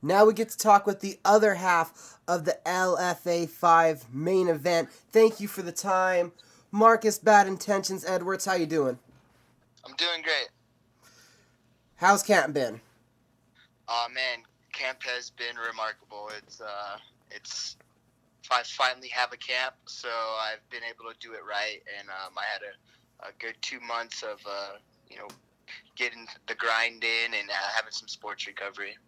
Now we get to talk with the other half of the LFA 5 main event. Thank you for the time. Marcus Bad Intentions Edwards, how you doing? I'm doing great. How's camp been? Oh man, camp has been remarkable. It's I finally have a camp, so I've been able to do it right, and I had a good 2 months of you know getting the grind in and having some sports recovery.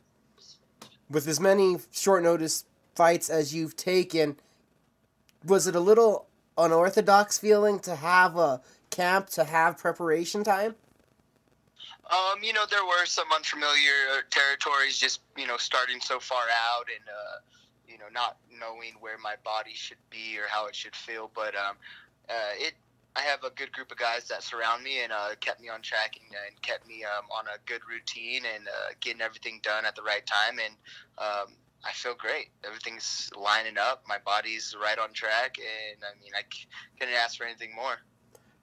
With as many short notice fights as you've taken, was it a little unorthodox feeling to have a camp, to have preparation time? There were some unfamiliar territories, just starting so far out, and not knowing where my body should be or how it should feel. But it, I have a good group of guys that surround me and kept me on track and kept me on a good routine and getting everything done at the right time. And I feel great. Everything's lining up. My body's right on track, and I mean, couldn't ask for anything more.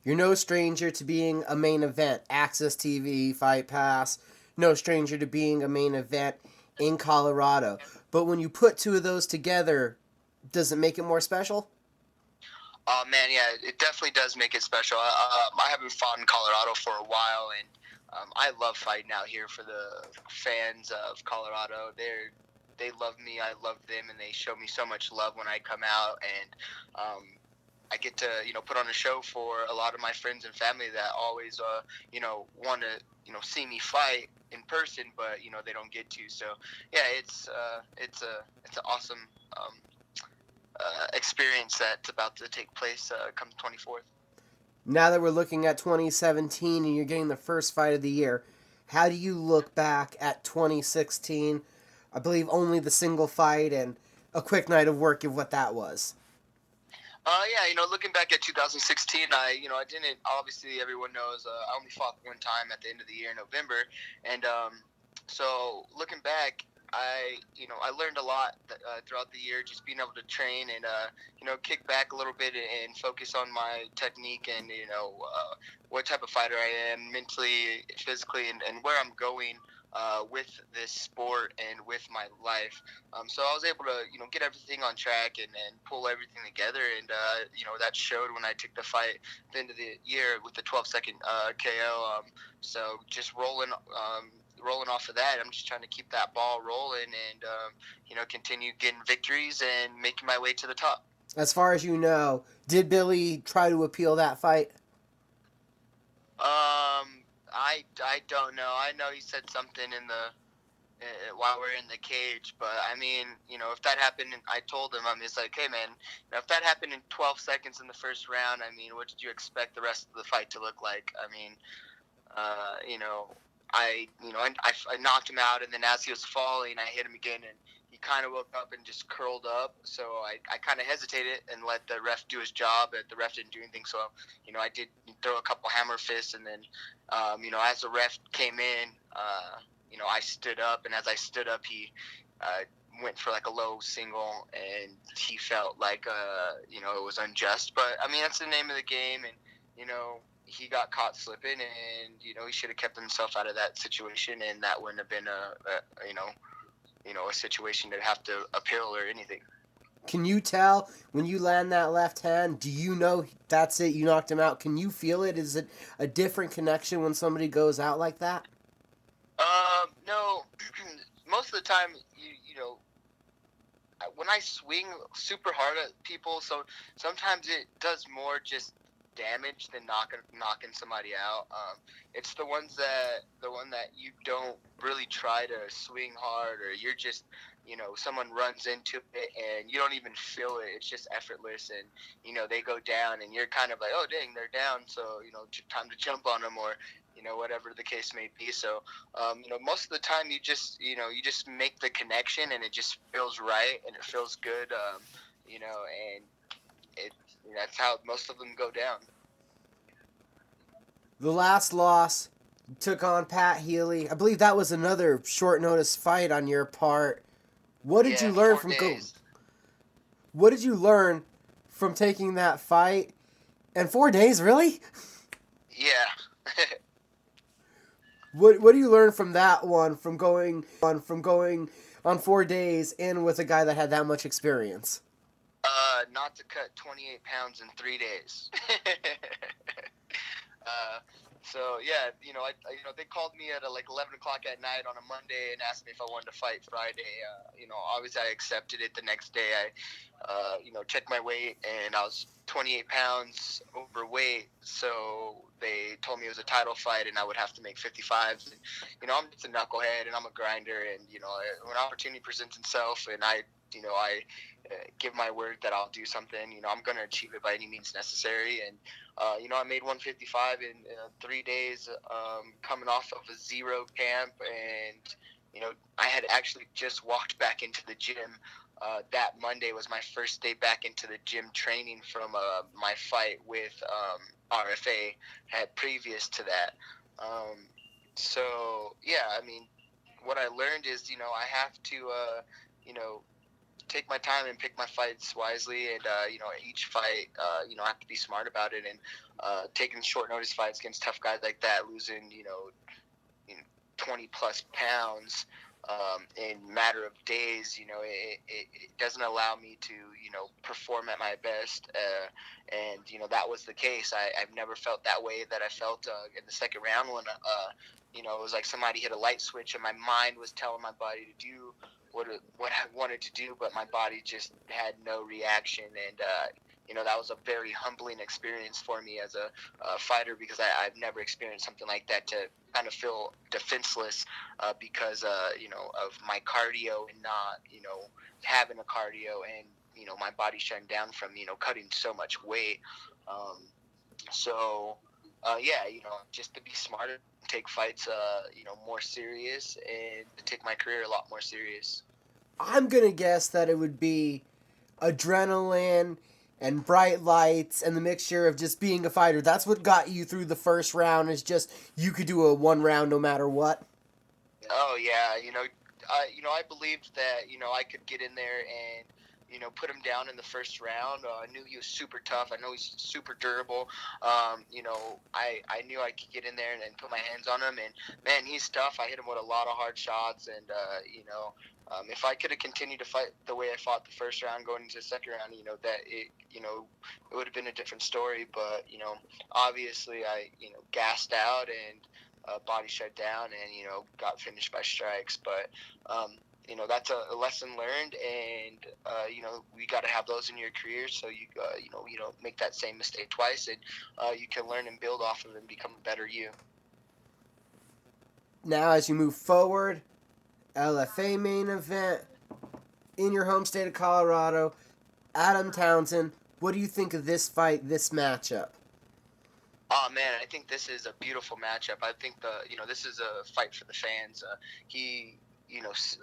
You're no stranger to being a main event. Access TV, Fight Pass, no stranger to being a main event in Colorado. But when you put two of those together, does it make it more special? Oh man, yeah, it definitely does make it special. I haven't fought in Colorado for a while, and I love fighting out here for the fans of Colorado. They love me, I love them, and they show me so much love when I come out. And I get to put on a show for a lot of my friends and family that always want to see me fight in person, but they don't get to. So yeah, it's an awesome experience that's about to take place come 24th. Now that we're looking at 2017 and you're getting the first fight of the year, how do you look back at 2016? I believe only the single fight and a quick night of work of what that was. Yeah, looking back at 2016, I didn't. Obviously, everyone knows I only fought one time at the end of the year in November, and so looking back, I learned a lot throughout the year, just being able to train and kick back a little bit and focus on my technique and what type of fighter I am mentally, physically, and where I'm going with this sport and with my life. So I was able to get everything on track and pull everything together, and that showed when I took the fight at the end of the year with the 12-second KO. So just rolling off of that, I'm just trying to keep that ball rolling and continue getting victories and making my way to the top. As far as you know, did Billy try to appeal that fight? I don't know. I know he said something in the while we're in the cage, but I mean, if that happened, I told him, I'm just like, hey man, if that happened in 12 seconds in the first round, I mean, what did you expect the rest of the fight to look like? I mean, uh, you know, I knocked him out, and then as he was falling, I hit him again, and he kind of woke up and just curled up. So I kind of hesitated and let the ref do his job, but the ref didn't do anything. So I did throw a couple hammer fists, and then as the ref came in, I stood up, and as I stood up, he went for like a low single, and he felt like it was unjust. But I mean, that's the name of the game, and he got caught slipping, and he should have kept himself out of that situation, and that wouldn't have been a situation to have to appeal or anything. Can you tell when you land that left hand? Do you know that's it? You knocked him out. Can you feel it? Is it a different connection when somebody goes out like that? No. Most of the time, when I swing super hard at people, so sometimes it does more just damage than knocking somebody out. It's the one that you don't really try to swing hard, or you're just someone runs into it and you don't even feel it. It's just effortless, and they go down, and you're kind of like, oh dang, they're down, so time to jump on them, or whatever the case may be. So most of the time you just make the connection, and it just feels right and it feels good. And it that's how most of them go down. The last loss took on Pat Healy. I believe that was another short notice fight on your part. What did Yeah, you learn 4 days. What did you learn from taking that fight? And 4 days, really? Yeah. What do you learn from that one? From going on 4 days and with a guy that had that much experience? Not to cut 28 pounds in 3 days. So yeah, they called me at like 11 o'clock at night on a Monday and asked me if I wanted to fight Friday. Obviously I accepted it. The next day I, checked my weight and I was 28 pounds overweight. So they told me it was a title fight and I would have to make 55s. And, I'm just a knucklehead and I'm a grinder. And when opportunity presents itself and I give my word that I'll do something, I'm going to achieve it by any means necessary. And, I made 155 in 3 days, coming off of a zero camp. And, I had actually just walked back into the gym. That Monday was my first day back into the gym training from my fight with RFA had previous to that. So, yeah, I mean, what I learned is, I have to, take my time and pick my fights wisely. And, each fight, I have to be smart about it. And taking short notice fights against tough guys like that, losing, 20 plus pounds in a matter of days, it doesn't allow me to, perform at my best. And, that was the case. I've never felt that way that I felt in the second round when, it was like somebody hit a light switch and my mind was telling my body to do what I wanted to do, but my body just had no reaction. And, that was a very humbling experience for me as a fighter, because I've never experienced something like that, to kind of feel defenseless because, of my cardio and not, having a cardio and, my body shutting down from, cutting so much weight. Yeah, just to be smarter, take fights, more serious, and to take my career a lot more serious. I'm going to guess that it would be adrenaline and bright lights and the mixture of just being a fighter. That's what got you through the first round, is just you could do a one round no matter what. Oh yeah, I believed that I could get in there and put him down in the first round. I knew he was super tough. I know he's super durable. I knew I could get in there and put my hands on him. And man, he's tough. I hit him with a lot of hard shots. And if I could have continued to fight the way I fought the first round going into the second round, it would have been a different story. But obviously I gassed out and body shut down and got finished by strikes. But that's a lesson learned, and we got to have those in your career, so you don't make that same mistake twice, and you can learn and build off of it and become a better you. Now, as you move forward, LFA main event in your home state of Colorado, Adam Towsend. What do you think of this fight, this matchup? Oh man, I think this is a beautiful matchup. I think this is a fight for the fans. He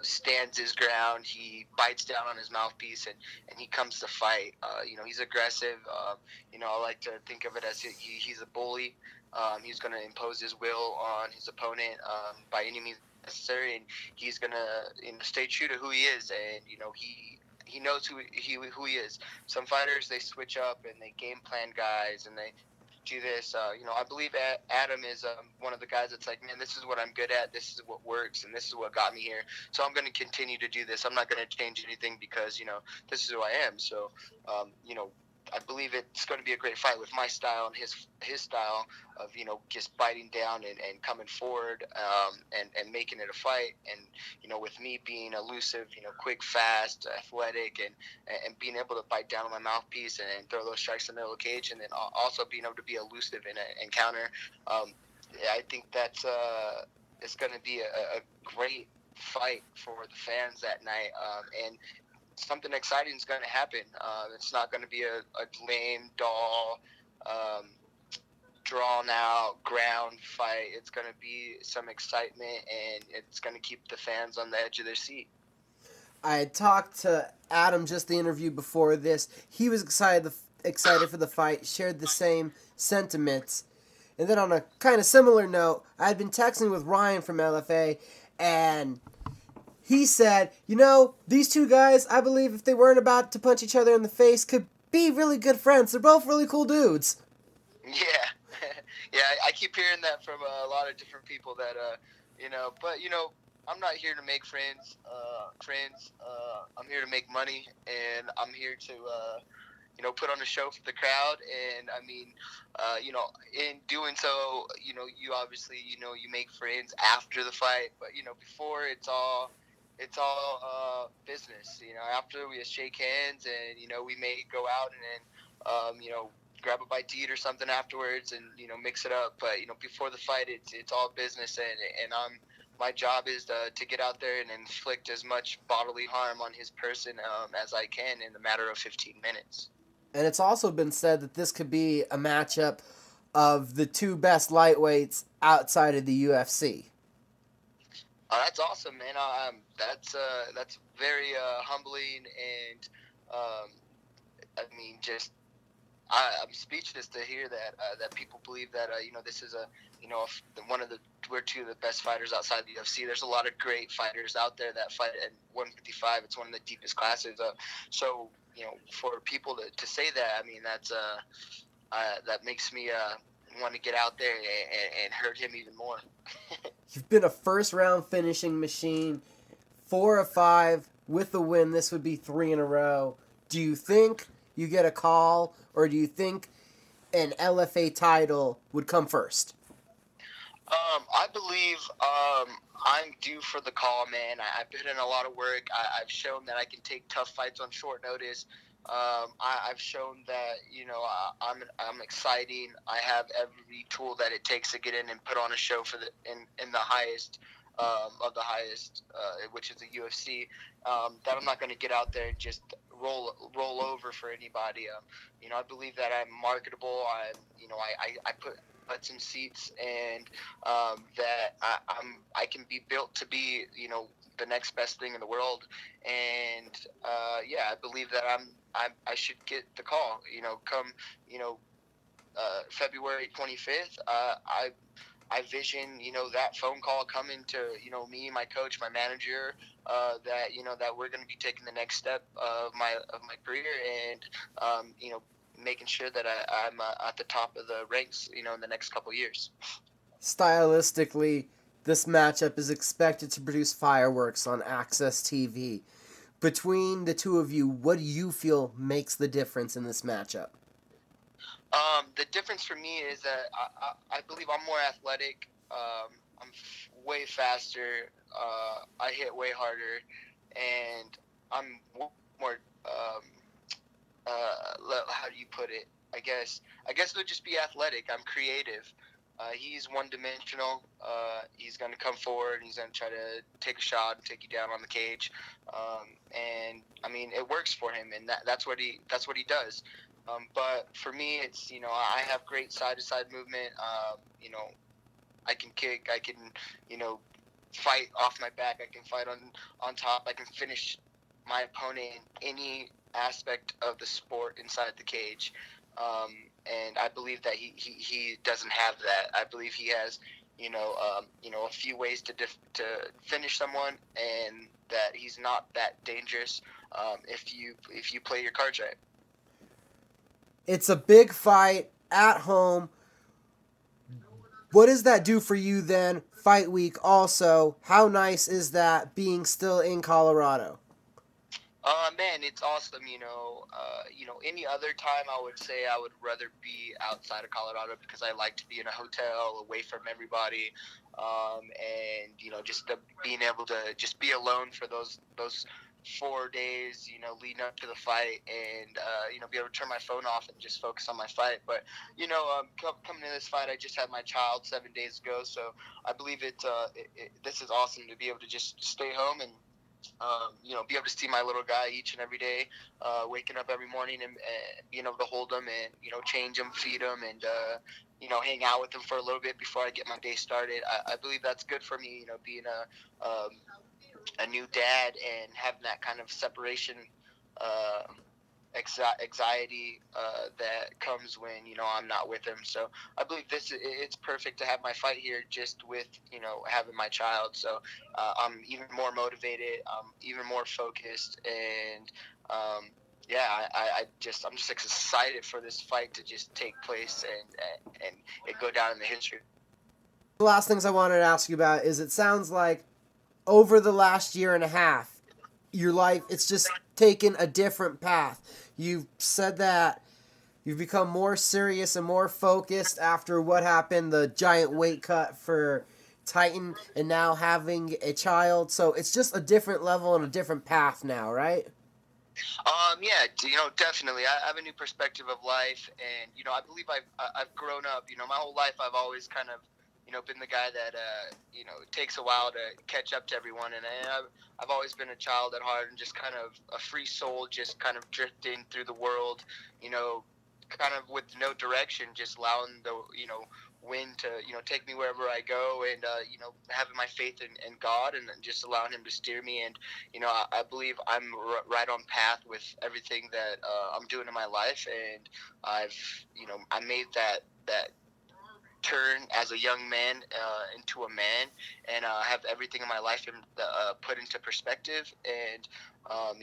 stands his ground. He bites down on his mouthpiece, and he comes to fight. He's aggressive. I like to think of it as he's a bully. He's going to impose his will on his opponent by any means necessary, and he's going to stay true to who he is. And he knows who he is. Some fighters, they switch up and they game plan guys and they do this. I believe Adam is one of the guys that's like, man, this is what I'm good at. This is what works, and this is what got me here. So I'm going to continue to do this. I'm not going to change anything because this is who I am. So I believe it's going to be a great fight with my style and his style of just biting down and coming forward and making it a fight. And with me being elusive, quick, fast, athletic, and being able to bite down on my mouthpiece and throw those strikes in the middle of the cage, and then also being able to be elusive and counter. I think that's it's going to be a great fight for the fans that night. And something exciting is going to happen. It's not going to be a lame, dull, drawn out ground fight. It's going to be some excitement, and it's going to keep the fans on the edge of their seat. I had talked to Adam just the interview before this. He was excited for the fight, shared the same sentiments. And then on a kind of similar note, I had been texting with Ryan from LFA, and he said, these two guys, I believe if they weren't about to punch each other in the face, could be really good friends. They're both really cool dudes. Yeah. Yeah, I keep hearing that from a lot of different people that, but, not here to make friends. I'm here to make money, and I'm here to put on a show for the crowd. And I mean, in doing so, you obviously, you make friends after the fight, but before it's all business. After we shake hands, and we may go out and then, grab a bite to eat or something afterwards, and mix it up. But before the fight, it's all business, and my job is to get out there and inflict as much bodily harm on his person as I can in the matter of 15 minutes. And it's also been said that this could be a matchup of the two best lightweights outside of the UFC. That's awesome, man. That's very humbling, and I mean, just I'm speechless to hear that people believe that this is one of the we're two of the best fighters outside the UFC. There's a lot of great fighters out there that fight at 155. It's one of the deepest classes. So for people to say that, I mean that makes me want to get out there and hurt him even more. You've been a first round finishing machine, 4 of 5 with the win. This would be 3 in a row. Do you think you get a call, or do you think an LFA title would come first? I believe I'm due for the call, man. I put in a lot of work. I've shown that I can take tough fights on short notice. I've shown that I'm exciting. I have every tool that it takes to get in and put on a show for in the highest of the highest, which is the UFC. That I'm not going to get out there and just roll over for anybody. I believe that I'm marketable. I put butts in seats, and that I can be built to be the next best thing in the world. And yeah, I believe that I should get the call. Come February 25th. I vision, that phone call coming to, me, my coach, my manager, that we're going to be taking the next step of my career, and making sure that I'm at the top of the ranks, in the next couple years. Stylistically, this matchup is expected to produce fireworks on Access TV. Between the two of you, what do you feel makes the difference in this matchup? The difference for me is that I believe I'm more athletic. I'm way faster. I hit way harder, and I'm more. How do you put it? I guess it would just be athletic. I'm creative. He's one dimensional. He's going to come forward. He's going to try to take a shot and take you down on the cage. And I mean, it works for him, and that's what he does. But for me, it's I have great side to side movement. I can kick. I can fight off my back. I can fight on top. I can finish my opponent in any aspect of the sport inside the cage. And I believe that he doesn't have that. I believe he has a few ways to finish someone, and that he's not that dangerous if you play your cards right. It's a big fight at home. What does that do for you then, fight week also? How nice is that being still in Colorado? Man, it's awesome. Any other time I would say I would rather be outside of Colorado, because I like to be in a hotel away from everybody, and just being able to just be alone for those 4 days, leading up to the fight, and be able to turn my phone off and just focus on my fight. But coming to this fight, I just had my child 7 days ago, so I believe this is awesome to be able to just stay home and be able to see my little guy each and every day, waking up every morning, and being able to hold him, and change him, feed him, and hang out with him for a little bit before I get my day started. I believe that's good for me, being a new dad and having that kind of separation. Uh, Anxiety that comes when I'm not with him. So I believe it's perfect to have my fight here just with having my child. So I'm even more motivated. I'm even more focused, and yeah, I'm just excited for this fight to just take place, and it go down in the history. The last things I wanted to ask you about is, it sounds like over the last year and a half, your life, it's just taken a different path. You've said that you've become more serious and more focused after what happened, the giant weight cut for Titan, and now having a child. So it's just a different level and a different path now, right? Yeah, definitely. I have a new perspective of life, and I believe I've grown up. My whole life I've always kind of, been the guy that it takes a while to catch up to everyone, and I've always been a child at heart and just kind of a free soul, just kind of drifting through the world, you know, kind of with no direction, just allowing the wind to take me wherever I go, and having my faith in God, and just allowing Him to steer me. And I believe I'm right on path with everything that I'm doing in my life, and I've I made that turn as a young man into a man, and have everything in my life put into perspective, and I'm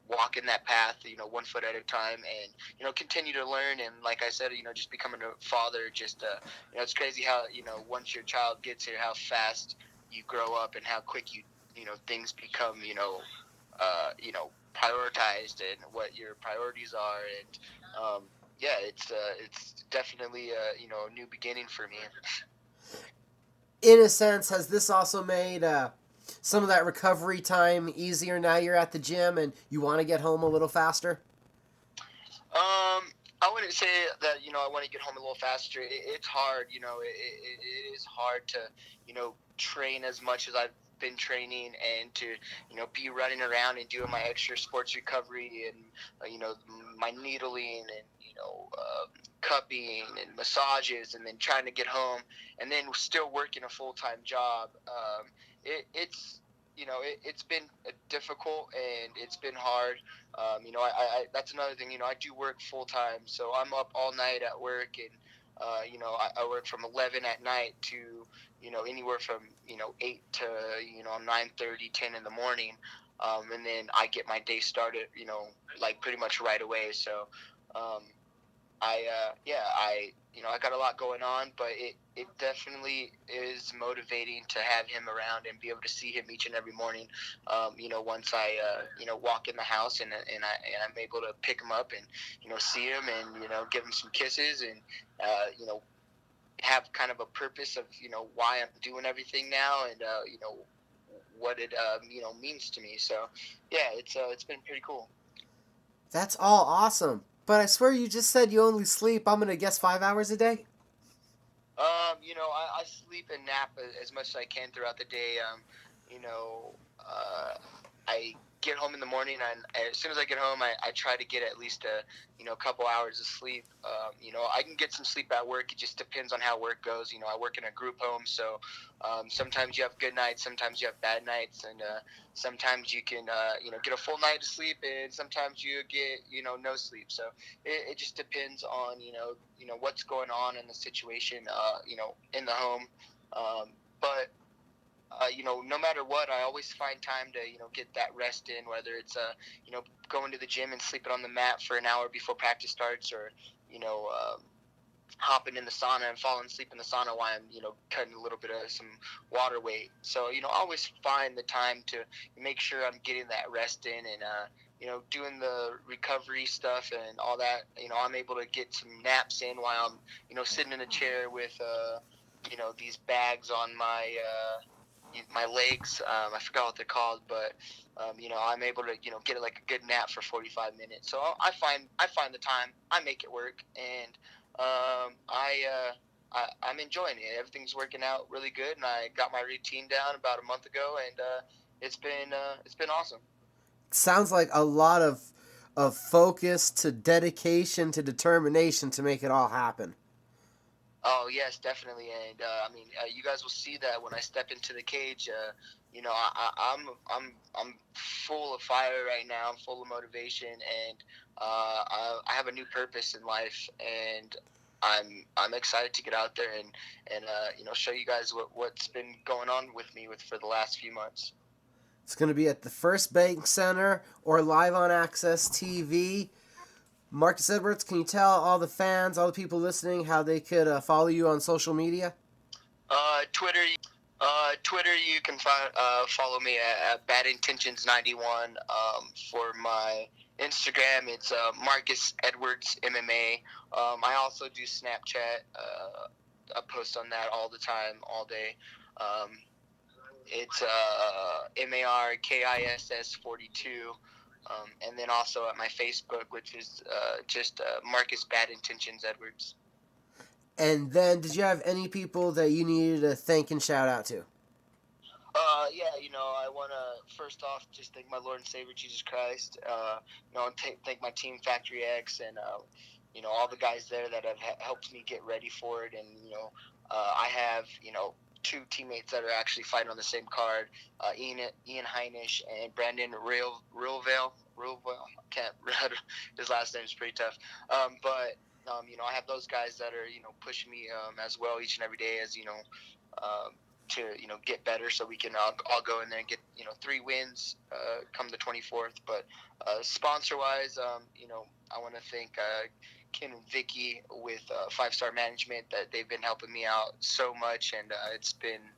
walking that path, one foot at a time, and continue to learn. And like I said, just becoming a father, just it's crazy how once your child gets here, how fast you grow up and how quick things become prioritized, and what your priorities are. And yeah, it's definitely a new beginning for me. In a sense, has this also made some of that recovery time easier now you're at the gym and you want to get home a little faster? I wouldn't say that I want to get home a little faster. It's hard, it is hard to train as much as I've been training, and to be running around and doing my extra sports recovery, and my needling, and cupping and massages, and then trying to get home, and then still working a full-time job. It's it's been difficult, and it's been hard. That's another thing. I do work full time, so I'm up all night at work, and I work from 11 at night to anywhere from 8 to 9:30, 10 in the morning, and then I get my day started like pretty much right away. So um, I got a lot going on, but it definitely is motivating to have him around and be able to see him each and every morning. Once I walk in the house, and I'm able to pick him up, and see him, and give him some kisses, and have kind of a purpose of why I'm doing everything now, and what it means to me. So yeah, it's been pretty cool. That's all awesome. But I swear you just said you only sleep, I'm going to guess 5 hours a day? I sleep and nap as much as I can throughout the day. You know, I get home in the morning, and as soon as I get home, I try to get at least a couple hours of sleep. I can get some sleep at work. It just depends on how work goes. I work in a group home, so sometimes you have good nights, sometimes you have bad nights, and sometimes you can get a full night of sleep, and sometimes you get no sleep. So it just depends on what's going on in the situation in the home. But no matter what, I always find time to, get that rest in, whether it's, going to the gym and sleeping on the mat for an hour before practice starts, or, hopping in the sauna and falling asleep in the sauna while I'm, cutting a little bit of some water weight. So, I always find the time to make sure I'm getting that rest in, and, doing the recovery stuff and all that. I'm able to get some naps in while I'm, sitting in a chair with, these bags on my legs. I forgot what they're called, but I'm able to get like a good nap for 45 minutes. So I find the time. I make it work, and I'm enjoying it. Everything's working out really good, and I got my routine down about a month ago, and it's been awesome. Sounds like a lot of focus to dedication to determination to make it all happen. Oh yes, definitely, and I mean, you guys will see that when I step into the cage. I'm full of fire right now. I'm full of motivation, and I have a new purpose in life, and I'm excited to get out there, and show you guys what's been going on with me for the last few months. It's going to be at the First Bank Center or live on Access TV. Marcus Edwards, can you tell all the fans, all the people listening, how they could follow you on social media? Twitter, Twitter, you can follow me at Bad Intentions 91. For my Instagram, it's Marcus Edwards MMA. I also do Snapchat. I post on that all the time, all day. It's MARKISS42. And then also at my Facebook, which is just Marcus Bad Intentions Edwards. And then, did you have any people that you needed to thank and shout out to? Yeah, I want to first off just thank my Lord and Savior Jesus Christ. Thank my team Factory X and all the guys there that have helped me get ready for it. And I have two teammates that are actually fighting on the same card, Ian Heinisch and Brandon Realvale. Can't his last name is pretty tough. But I have those guys that are pushing me as well each and every day as to get better, so we can all go in there and get 3 wins come the 24th. But sponsor wise, I want to thank Ken and Vicky with 5-Star Management, that they've been helping me out so much, and it's been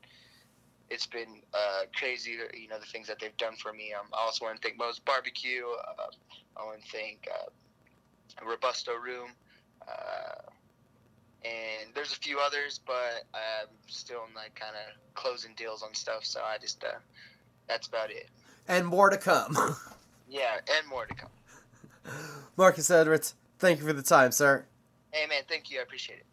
crazy, the things that they've done for me. I also want to thank Moe's Barbecue. I want to thank Robusto Room. And there's a few others, but I'm still in kind of closing deals on stuff. So I just that's about it. And more to come. Yeah, and more to come. Marcus Edwards, thank you for the time, sir. Hey man, thank you. I appreciate it.